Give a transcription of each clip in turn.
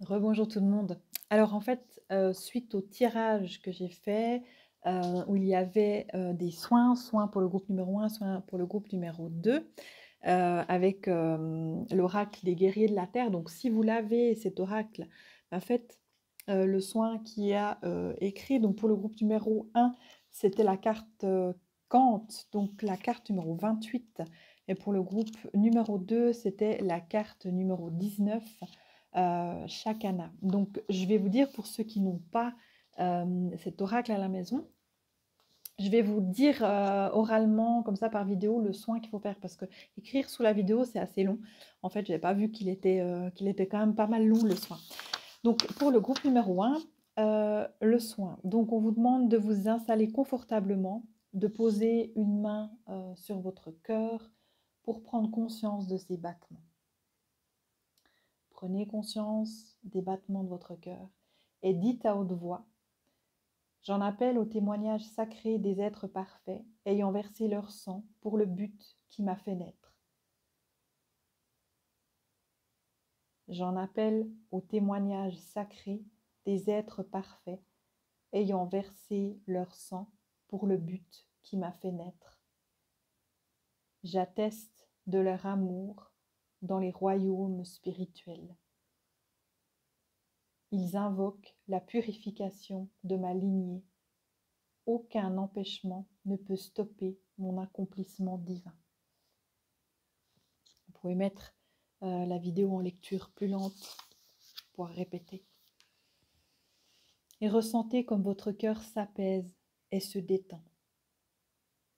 Rebonjour tout le monde. Alors en fait, suite au tirage que j'ai fait, où il y avait, des soins pour le groupe numéro un, soins pour le groupe numéro 2, avec, l'oracle des guerriers de la terre. Donc si vous l'avez cet oracle, bah, faites, le soin qui a, écrit. Donc pour le groupe numéro un, c'était la carte, Kant, donc la carte numéro 28. Et pour le groupe numéro 2, c'était la carte numéro 19. Chacana. Donc, je vais vous dire pour ceux qui n'ont pas cet oracle à la maison, je vais vous dire oralement, comme ça par vidéo, le soin qu'il faut faire parce que écrire sous la vidéo, c'est assez long. En fait, je n'avais pas vu qu'il était quand même pas mal long le soin. Donc, pour le groupe numéro 1, le soin. Donc, on vous demande de vous installer confortablement, de poser une main sur votre cœur pour prendre conscience de ses battements. Prenez conscience des battements de votre cœur et dites à haute voix: j'en appelle au témoignage sacré des êtres parfaits ayant versé leur sang pour le but qui m'a fait naître. J'en appelle au témoignage sacré des êtres parfaits ayant versé leur sang pour le but qui m'a fait naître. J'atteste de leur amour dans les royaumes spirituels. Ils invoquent la purification de ma lignée. Aucun empêchement ne peut stopper mon accomplissement divin. Vous pouvez mettre la vidéo en lecture plus lente pour répéter. Et ressentez comme votre cœur s'apaise et se détend.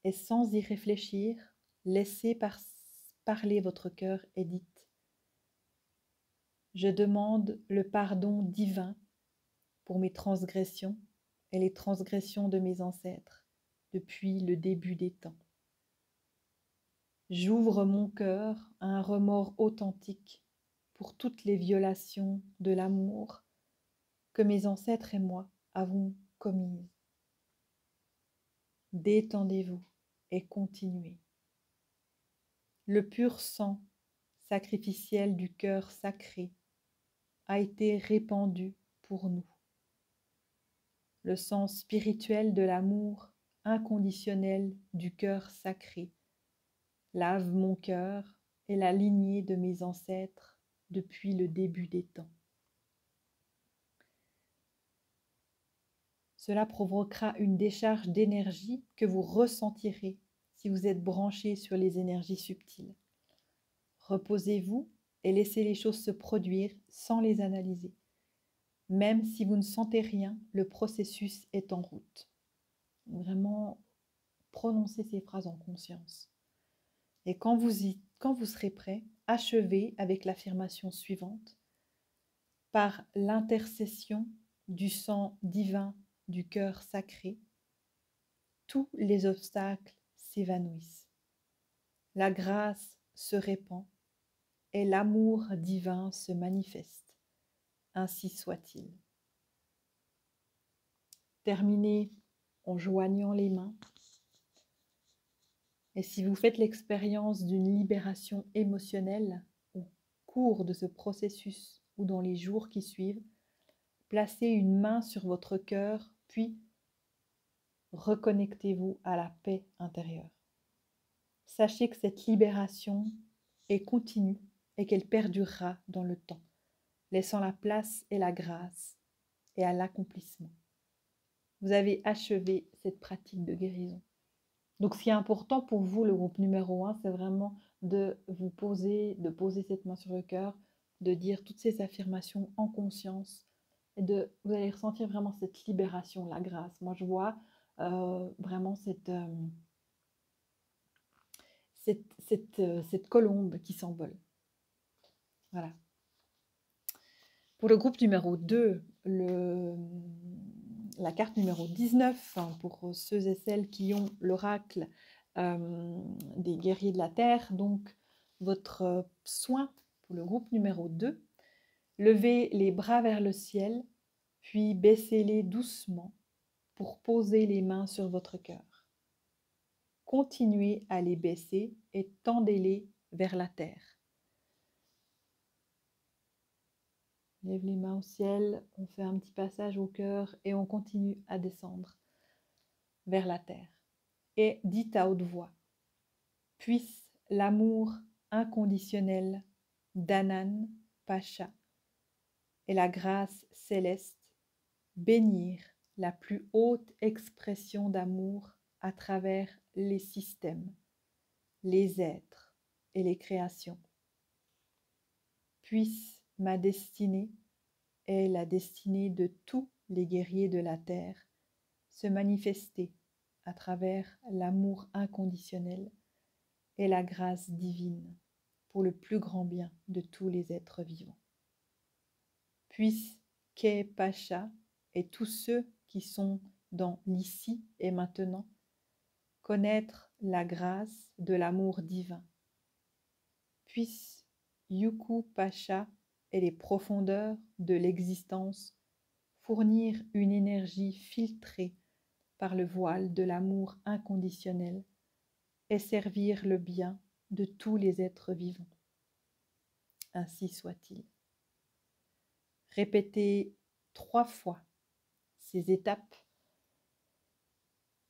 Et sans y réfléchir, laissez parler votre cœur et dites: je demande le pardon divin pour mes transgressions et les transgressions de mes ancêtres depuis le début des temps. J'ouvre mon cœur à un remords authentique pour toutes les violations de l'amour que mes ancêtres et moi avons commises. Détendez-vous et continuez. Le pur sang sacrificiel du cœur sacré a été répandu pour nous. Le sang spirituel de l'amour inconditionnel du cœur sacré lave mon cœur et la lignée de mes ancêtres depuis le début des temps. Cela provoquera une décharge d'énergie que vous ressentirez si vous êtes branché sur les énergies subtiles. Reposez-vous et laissez les choses se produire sans les analyser. Même si vous ne sentez rien, le processus est en route. Vraiment, prononcez ces phrases en conscience. Et quand vous serez prêt, achevez avec l'affirmation suivante: par l'intercession du sang divin du cœur sacré, tous les obstacles s'évanouissent. La grâce se répand et l'amour divin se manifeste. Ainsi soit-il. Terminez en joignant les mains. Et si vous faites l'expérience d'une libération émotionnelle au cours de ce processus ou dans les jours qui suivent, placez une main sur votre cœur, puis reconnectez-vous à la paix intérieure. Sachez que cette libération est continue et qu'elle perdurera dans le temps, laissant la place et la grâce et à l'accomplissement. Vous avez achevé cette pratique de guérison. Donc, ce qui est important pour vous, le groupe numéro 1, c'est vraiment de poser cette main sur le cœur, de dire toutes ces affirmations en conscience et vous allez ressentir vraiment cette libération, la grâce. Moi, je vois vraiment cette colombe qui s'envole. Voilà. Pour le groupe numéro 2, la carte numéro 19, pour ceux et celles qui ont l'oracle des guerriers de la terre, donc votre soin pour le groupe numéro 2, levez les bras vers le ciel, puis baissez-les doucement pour poser les mains sur votre cœur. Continuez à les baisser et tendez-les vers la terre. Lève les mains au ciel, on fait un petit passage au cœur et on continue à descendre vers la terre. Et dites à haute voix, puisse l'amour inconditionnel d'Anan Pacha et la grâce céleste bénir la plus haute expression d'amour à travers les systèmes, les êtres et les créations. Puisse ma destinée et la destinée de tous les guerriers de la terre se manifester à travers l'amour inconditionnel et la grâce divine pour le plus grand bien de tous les êtres vivants. Puisse Ke Pacha et tous ceux qui sont dans l'ici et maintenant connaître la grâce de l'amour divin. Puisse Yuku Pacha et les profondeurs de l'existence fournir une énergie filtrée par le voile de l'amour inconditionnel et servir le bien de tous les êtres vivants. Ainsi soit-il. Répétez 3 fois ces étapes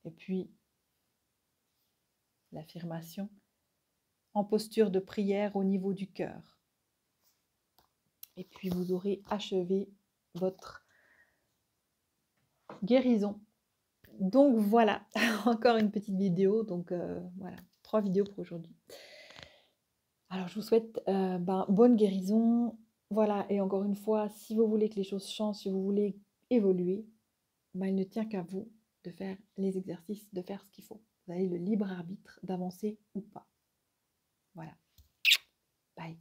et puis l'affirmation en posture de prière au niveau du cœur. Et puis vous aurez achevé votre guérison. Donc voilà, encore une petite vidéo. Donc voilà, 3 vidéos pour aujourd'hui. Alors je vous souhaite bonne guérison. Voilà, et encore une fois, si vous voulez que les choses changent, si vous voulez évoluer, il ne tient qu'à vous de faire les exercices, de faire ce qu'il faut. Vous avez le libre arbitre d'avancer ou pas. Voilà. Bye.